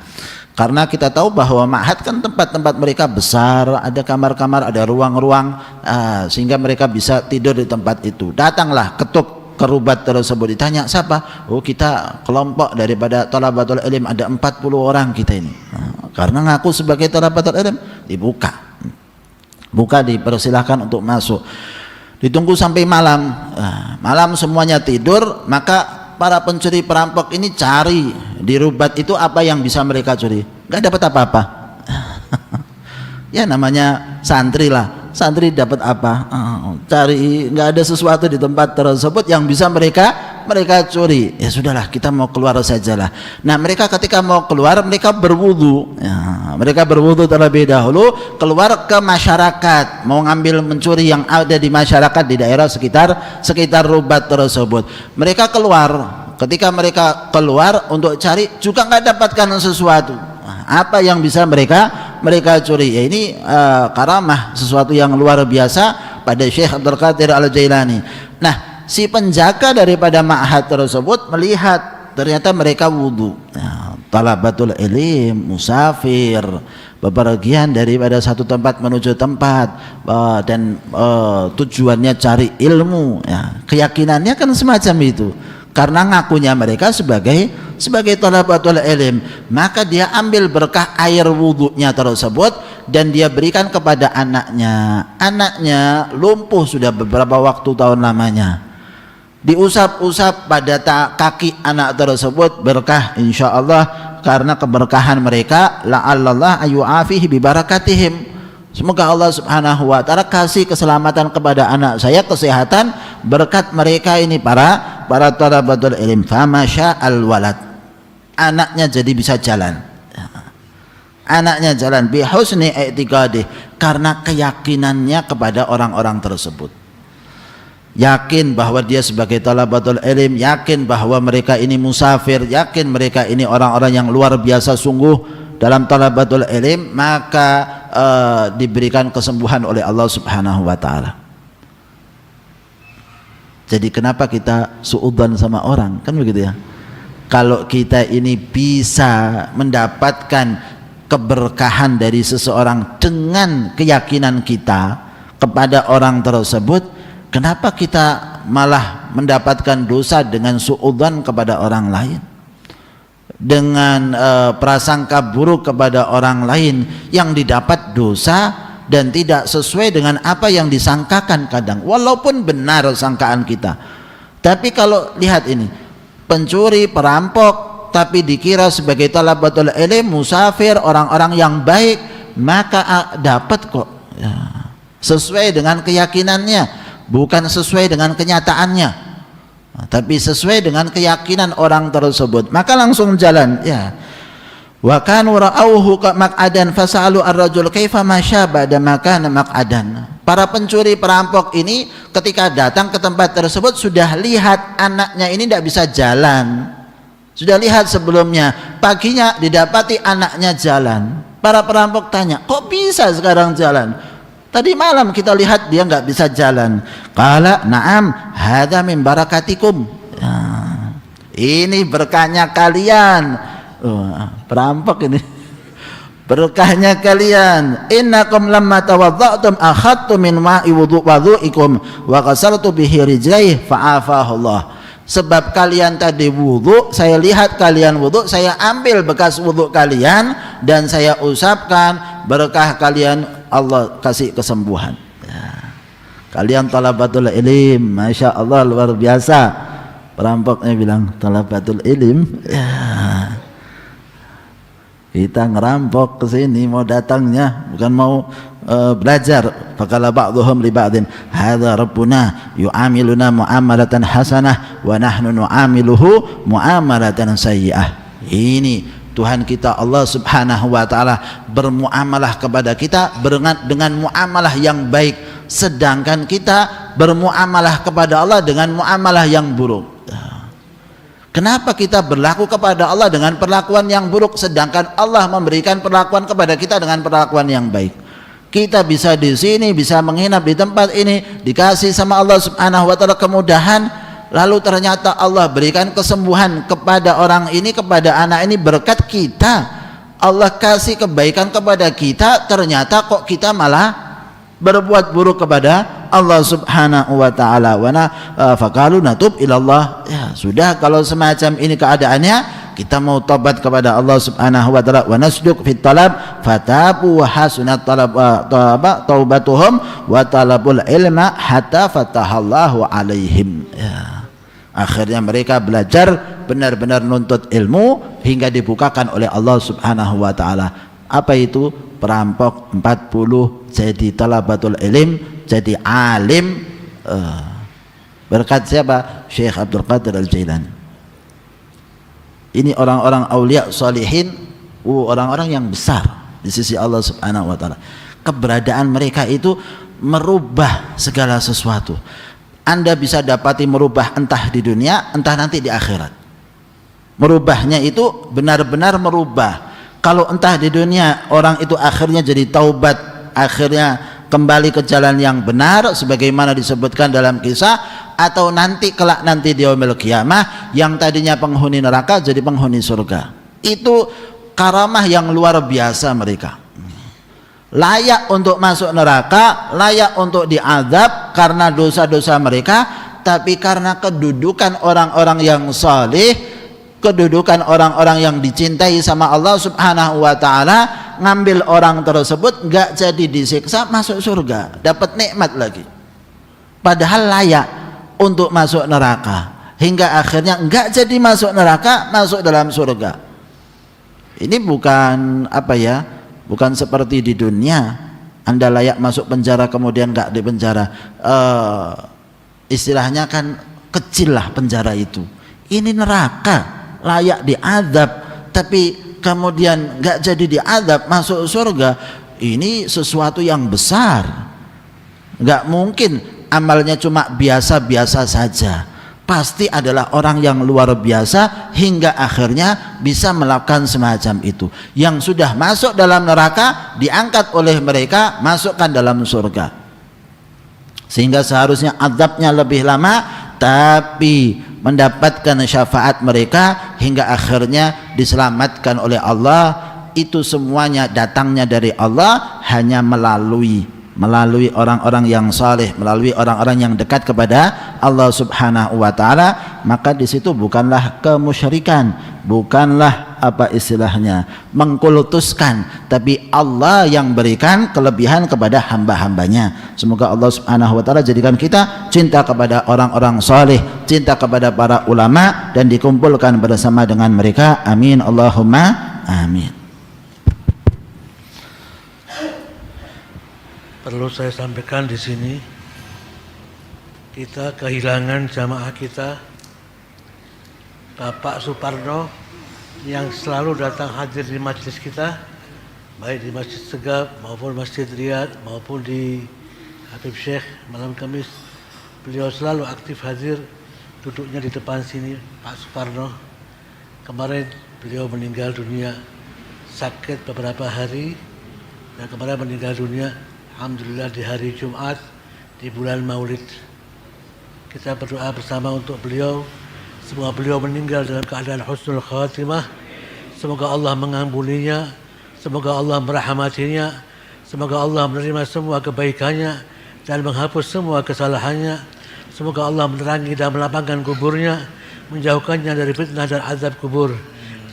Karena kita tahu bahwa ma'had kan tempat-tempat mereka besar, ada kamar-kamar, ada ruang-ruang, sehingga mereka bisa tidur di tempat itu. Datanglah, ketuk ke rubat tersebut, ditanya siapa? Oh, kita kelompok daripada talabatul ilm, ada 40 orang kita ini. Karena ngaku sebagai talabatul ilm, dibuka, dipersilahkan untuk masuk. Ditunggu sampai malam. Malam semuanya tidur, maka para pencuri perampok ini cari di rubat itu apa yang bisa mereka curi. Nggak dapat apa-apa. Ya namanya santri lah, santri dapat apa? Cari, nggak ada sesuatu di tempat tersebut yang bisa mereka curi. Ya sudahlah, kita mau keluar sajalah. Nah, mereka ketika mau keluar, mereka berwudu. Mereka berwudu terlebih dahulu, keluar ke masyarakat, mau ngambil mencuri yang ada di masyarakat di daerah sekitar rubat tersebut. Mereka keluar, ketika mereka keluar untuk cari juga nggak dapatkan sesuatu. Apa yang bisa mereka curi? Ya ini karamah, sesuatu yang luar biasa pada Syekh Abdul Qadir Al-Jailani. Nah, si penjaga daripada ma'had tersebut melihat ternyata mereka wudu. Talabatul ilm, musafir, bepergian daripada satu tempat menuju tempat, dan tujuannya cari ilmu. Keyakinannya kan semacam itu. Karena ngakunya mereka sebagai talabatul ilm, maka dia ambil berkah air wudunya tersebut dan dia berikan kepada anaknya lumpuh sudah beberapa waktu tahun lamanya, diusap-usap pada kaki anak tersebut, berkah insyaallah karena keberkahan mereka. La'allallah ayu'afihi bibarakatihim, semoga Allah subhanahu wa ta'ala kasih keselamatan kepada anak saya, kesehatan berkat mereka ini para talabatul ilm. Famasya al-walad, anaknya jadi bisa jalan, anaknya jalan bihusni i'tiqadih, karena keyakinannya kepada orang-orang tersebut. Yakin bahwa dia sebagai talabatul ilm, yakin bahwa mereka ini musafir, yakin mereka ini orang-orang yang luar biasa sungguh dalam talabatul ilm, maka diberikan kesembuhan oleh Allah subhanahu wa ta'ala. Jadi kenapa kita suudzon sama orang, kan begitu ya? Kalau kita ini bisa mendapatkan keberkahan dari seseorang dengan keyakinan kita kepada orang tersebut, kenapa kita malah mendapatkan dosa dengan suudzon kepada orang lain, dengan prasangka buruk kepada orang lain, yang didapat dosa dan tidak sesuai dengan apa yang disangkakan kadang, walaupun benar sangkaan kita. Tapi kalau lihat ini, pencuri, perampok, tapi dikira sebagai talabatul ilm, musafir, orang-orang yang baik, maka dapat kok ya, sesuai dengan keyakinannya, bukan sesuai dengan kenyataannya, tapi sesuai dengan keyakinan orang tersebut, maka langsung jalan ya. Wa kanu ra'auhu maq'adan fasalu ar-rajul kaifa masya ba'da ma kana maq'adan. Para pencuri perampok ini ketika datang ke tempat tersebut sudah lihat anaknya ini tidak bisa jalan, sudah lihat sebelumnya, paginya didapati anaknya jalan. Para perampok tanya, kok bisa sekarang jalan? Tadi malam kita lihat dia nggak bisa jalan. Qala na'am hadza min barakatikum, ini berkahnya kalian. Perampok ini, berkahnya kalian. Innakum lamma tawadda'tum akhadtu min ma'i wudu'ikum wa ghasaltu bihi rijlaihi fa'afahu Allah. Sebab kalian tadi wudu, saya lihat kalian wudu, saya ambil bekas wudu kalian dan saya usapkan, berkah kalian Allah kasih kesembuhan. Kalian talabatul ilm, masya Allah, luar biasa. Perampoknya bilang talabatul ilm, kita ngerampok ke sini mau datangnya, bukan mau belajar. Faqala ba'dhum li ba'din hadza rabbuna yu'amiluna mu'amalatan hasanah wa nahnu nu'amiluhu mu'amalatan sayyi'ah. Ini Tuhan kita Allah subhanahu wa ta'ala bermuamalah kepada kita dengan muamalah yang baik, sedangkan kita bermuamalah kepada Allah dengan muamalah yang buruk. Kenapa kita berlaku kepada Allah dengan perlakuan yang buruk sedangkan Allah memberikan perlakuan kepada kita dengan perlakuan yang baik? Kita bisa di sini, bisa menginap di tempat ini, dikasih sama Allah Subhanahu wa taala kemudahan, lalu ternyata Allah berikan kesembuhan kepada orang ini, kepada anak ini berkat kita. Allah kasih kebaikan kepada kita, ternyata kok kita malah berbuat buruk kepada Allah Subhanahu wa taala. Faqalu natub ilallah. Ya, sudah kalau semacam ini keadaannya, kita mau tobat kepada Allah Subhanahu wa taala. Wa nasduq fit talab fatabu wa hasunat talab taubatuhum wa talabul ilma hatta fatahallahu alaihim. Ya. Akhirnya mereka belajar benar-benar nuntut ilmu hingga dibukakan oleh Allah Subhanahu wa taala. Apa itu? Perampok 40 jadi talabatul ilim, jadi alim, berkat siapa? Syekh Abdul Qadir Al-Jailani. Ini orang-orang aulia salihin, orang-orang yang besar di sisi Allah Subhanahu wa taala. Keberadaan mereka itu merubah segala sesuatu. Anda bisa dapati merubah entah di dunia, entah nanti di akhirat. Merubahnya itu benar-benar merubah. Kalau entah di dunia orang itu akhirnya jadi taubat, akhirnya kembali ke jalan yang benar sebagaimana disebutkan dalam kisah, atau nanti kelak nanti di yaumil qiyamah yang tadinya penghuni neraka jadi penghuni surga. Itu karamah yang luar biasa mereka. Layak untuk masuk neraka, layak untuk diazab karena dosa-dosa mereka, tapi karena kedudukan orang-orang yang saleh, kedudukan orang-orang yang dicintai sama Allah Subhanahu wa taala, ngambil orang tersebut enggak jadi disiksa, masuk surga, dapat nikmat lagi. Padahal layak untuk masuk neraka, hingga akhirnya enggak jadi masuk neraka, masuk dalam surga. Ini bukan apa ya? Bukan seperti di dunia Anda layak masuk penjara kemudian enggak di penjara. Istilahnya kan kecil lah penjara itu. Ini neraka, layak diazab, tapi kemudian nggak jadi diazab masuk surga. Ini sesuatu yang besar. Nggak mungkin amalnya cuma biasa-biasa saja, pasti adalah orang yang luar biasa hingga akhirnya bisa melakukan semacam itu. Yang sudah masuk dalam neraka diangkat oleh mereka, masukkan dalam surga, sehingga seharusnya azabnya lebih lama, tapi mendapatkan syafaat mereka hingga akhirnya diselamatkan oleh Allah. Itu semuanya datangnya dari Allah, hanya melalui orang-orang yang saleh, melalui orang-orang yang dekat kepada Allah Subhanahu wa taala. Maka di situ bukanlah kemusyrikan, bukanlah apa istilahnya mengkultuskan, tapi Allah yang berikan kelebihan kepada hamba-hambanya. Semoga Allah Subhanahu wa taala jadikan kita cinta kepada orang-orang saleh, cinta kepada para ulama, dan dikumpulkan bersama dengan mereka. Amin Allahumma amin. Perlu saya sampaikan di sini, kita kehilangan jamaah kita, Bapak Suparno, yang selalu datang hadir di majelis kita, baik di Masjid Segaf maupun Masjid Riyadh maupun di Habib Syekh malam Kamis. Beliau selalu aktif hadir, duduknya di depan sini, Pak Suparno. Kemarin beliau meninggal dunia, sakit beberapa hari, dan kemarin meninggal dunia alhamdulillah di hari Jumat di bulan Maulid. Kita berdoa bersama untuk beliau, semoga beliau meninggal dalam keadaan husnul khatimah. Semoga Allah mengampuninya, semoga Allah merahmatinya, semoga Allah menerima semua kebaikannya dan menghapus semua kesalahannya. Semoga Allah menerangi dan melapangkan kuburnya, menjauhkannya dari fitnah dan azab kubur,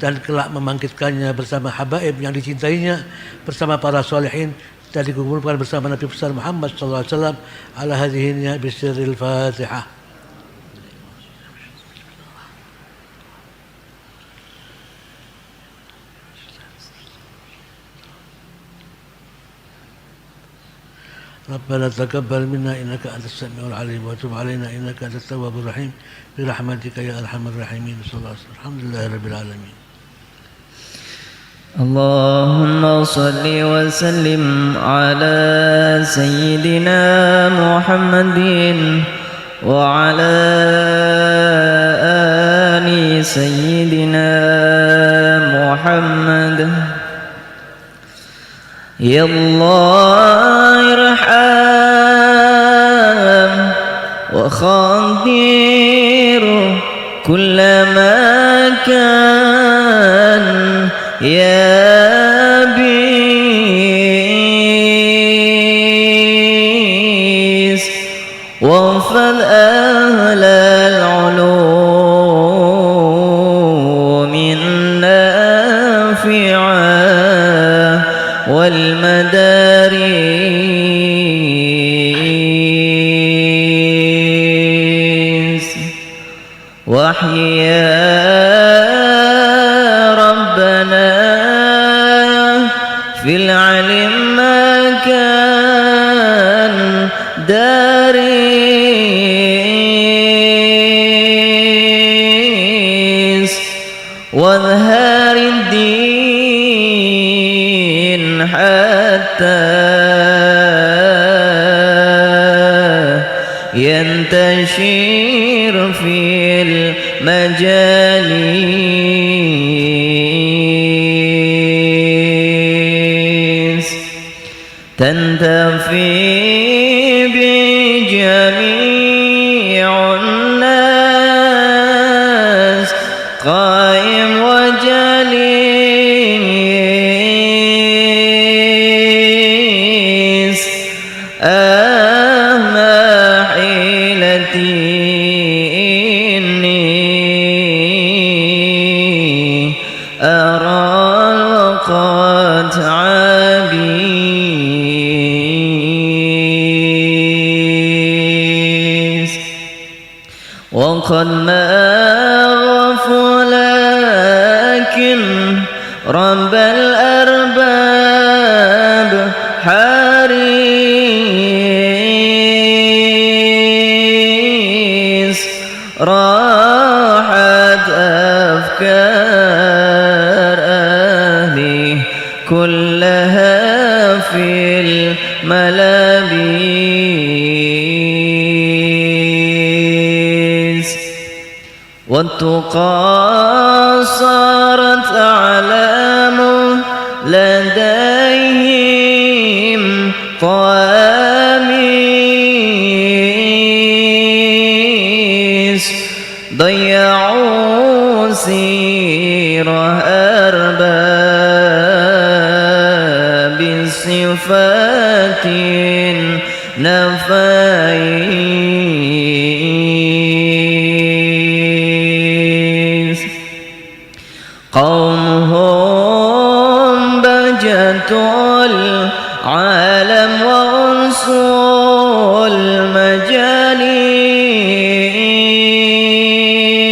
dan kelak membangkitkannya bersama habaib yang dicintainya, bersama para solehin, dan dikumpulkan bersama Nabi besar Muhammad sallallahu alaihi wasallam. Ala hadhihi bisirril Fatihah. ربنا تقبل منا إنك أنت السميع العليم وتب علينا إنك أنت التواب الرحيم برحمتك يا أرحم الراحمين. صلى الله عليه وسلم. الحمد لله رب العالمين. اللهم صل وسلم على سيدنا محمد وعلى آل سيدنا محمد. يا الله ارحم وخدر كل ما كان يا بيس وفد أهل العلوم النافعة والمدارس وحيا ربنا في العلم ما كان دارس واظهر الدين حتى ينتشر في المجالس تنتفي بجميع الناس قائم وجليس أما حيلتي إني أرى الوقت عبيس وقد ماغ لكن رب الأرباب حريص راحت أفكار أهلي كلها في الملابس والتقى صارت أعلامه لديهم طواميس ضيعوا سيرة أرباب الصفات نفايس قومهم بهجة العالم وأنس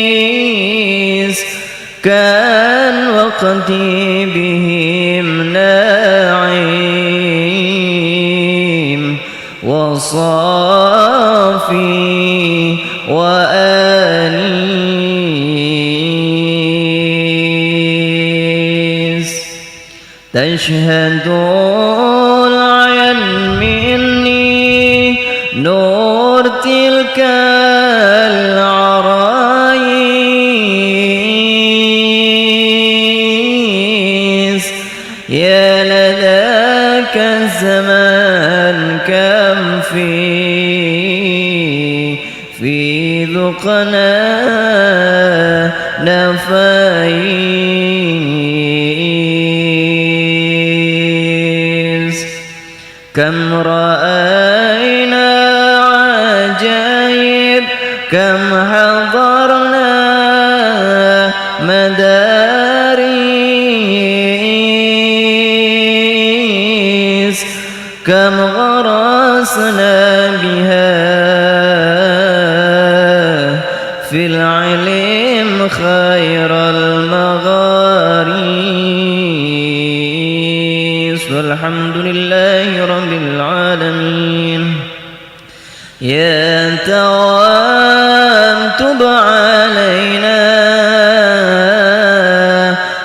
المجالس كان وقتي بهم ناعم وصافي وآنيس تشهد العين مني نور تلك العرايس يا لذاك الزمان كم في ذقنا نفايس كم رأينا عجائب كم حضرنا مدارس كم غرسنا بها في العلم خير المغاريس والحمد لله رب العالمين. يا توام تب علينا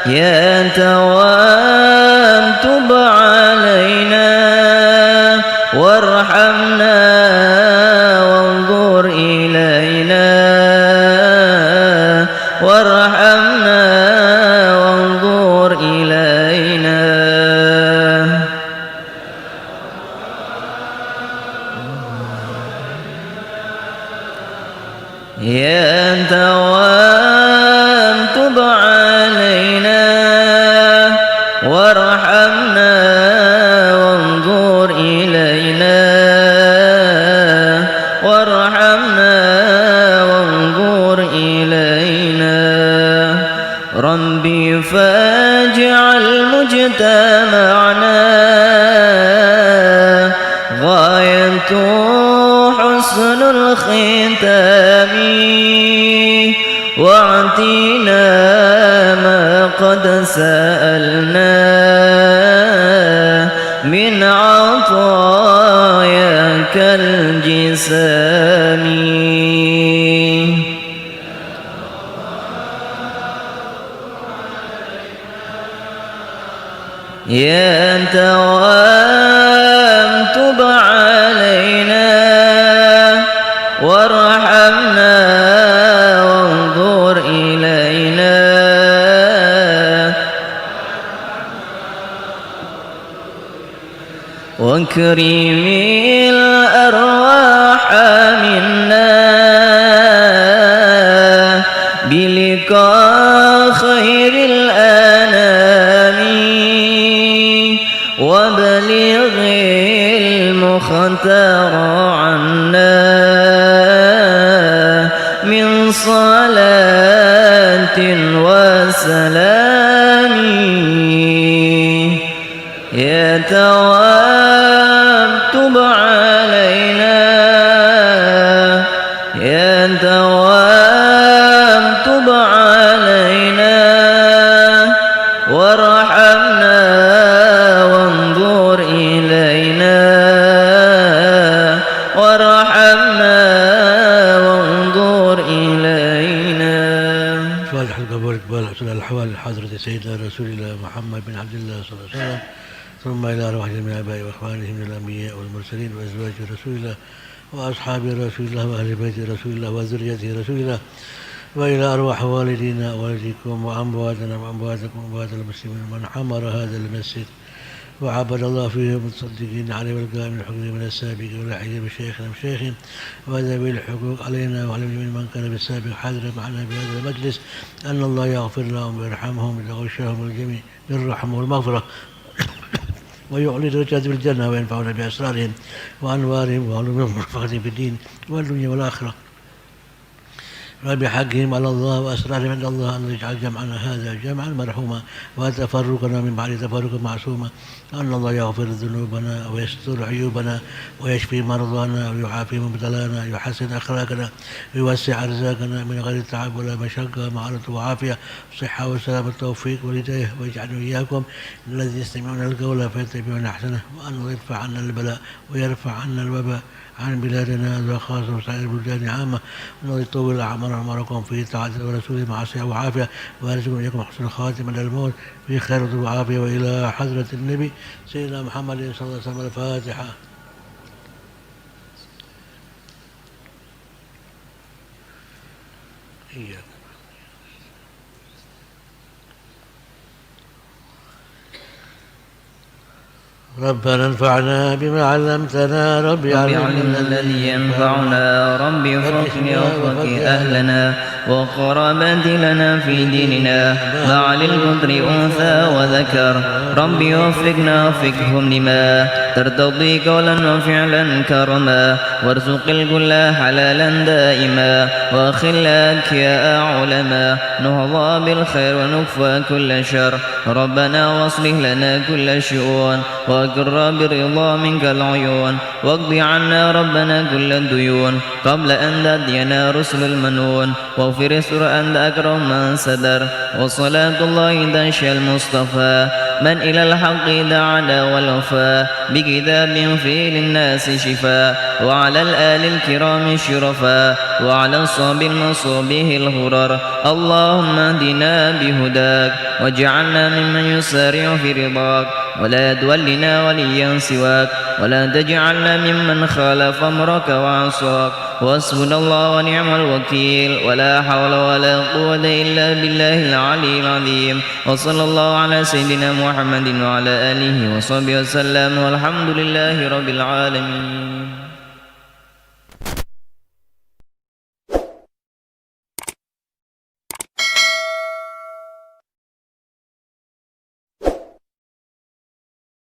يا توام تب علينا وارحمنا وانظر إلينا وارحمنا يا تواب تب علينا وارحمنا وانظر إلينا وارحمنا وانظر إلينا ربي فاجعل مجتمعنا غاية حسن الختام واعطينا ما قد سألنا من عطاياك الجسام يا توام تب علينا وارحمنا وانظر إلينا واكرم الأرواح منا بلقاء خير الأنام وبلغ المختار عنا من صلاة وسلام يا تواب تب علينا يا تواب تب علينا وارحمنا وانظر إلينا وارحمنا وانظر إلينا. صالح القبول إقبال حسن الأحوال لحضرة سيدنا رسول الله محمد بن عبد الله صلى الله عليه وسلم ثم إلى أرواح جميع آبائه وإخوانه من الأنبياء والمرسلين وأزواج رسول الله وأصحاب رسول الله وأهل بيت رسول الله وذريته رسول الله وإلى أرواح والدينا ووالديكم وأمواتنا وأمواتكم وأموات المسلمين من حمر هذا المسجد وعبد الله فيه المتصدقين عليه والقائم الحقوق من السابق واللاحقين بشيخنا وشيخهم وذوي الحقوق علينا وعلى جميع من كان بالسابق حاضرا معنا في هذا المجلس أن الله يغفر لهم ويرحمهم ويغشاهم الجميع بالرحمة والمغفرة ويعلي درجات بالجنة وينفعنا بأسرارهم وأنوارهم وعلومهم ورفقتهم في الدين والدنيا والآخرة وبحقهم على الله وأسرارهم عند الله أن يجعل جمعنا هذا جمعا مرحوما وتفرقنا من بعد تفرقا معصوما أن الله يغفر ذنوبنا ويستر عيوبنا ويشفي مرضانا ويعافي مبتلانا ويحسن أخلاقنا ويوسع أرزاقنا من غير تعب ولا مشقة مع رضا وعافية صحة وسلامة التوفيق والهداية ويجعلنا إياكم من الذين يستمعون القول فيتبعون أحسنه وأن يرفع عنا البلاء ويرفع عنا الوباء عن بلادنا وخاصة وسائر البلدان عامة وأن يطول أعماركم في طاعة ورسوله مع صحة وعافية ويرزقكم إياكم حسن الخاتمة إلى الموت في خير وعافية وإلى حضرة النبي سيدنا محمد صلى الله عليه وسلم. الفاتحة. إياك ربنا انفعنا بما علمتنا رب علمنا الذي ينفعنا رب وفقني وفق أهلنا وقرابات لنا في ديننا مع للقدر أنثى وذكر رب وفقنا وفقهم لما ترتضي قولا وفعلا كرما وارزق الكل حلالا دائما وخلاك يا علما نهضى بالخير ونكفى كل شر ربنا واصلح لنا كل شؤون وأقر برضا منك العيون واقض عنا ربنا كل الديون قبل أن تأتينا رسل المنون واغفر سر أنت أكرم من صدر وصلاة الله داش المصطفى من إلى الحق دعنا والوفاء بكتاب فيه للناس شفاء وعلى الآل الكرام الشرفاء وعلى الصحب المنصوب به الغرر اللهم اهدنا بهداك واجعلنا ممن يسارع في رضاك ولا تولنا وليا سواك ولا تجعلنا ممن خالف أمرك وعصاك وحسبنا الله ونعم الوكيل ولا حول ولا قوة إلا بالله العلي العظيم وصلى الله على سيدنا محمد وعلى آله وصحبه وسلم والحمد لله رب العالمين.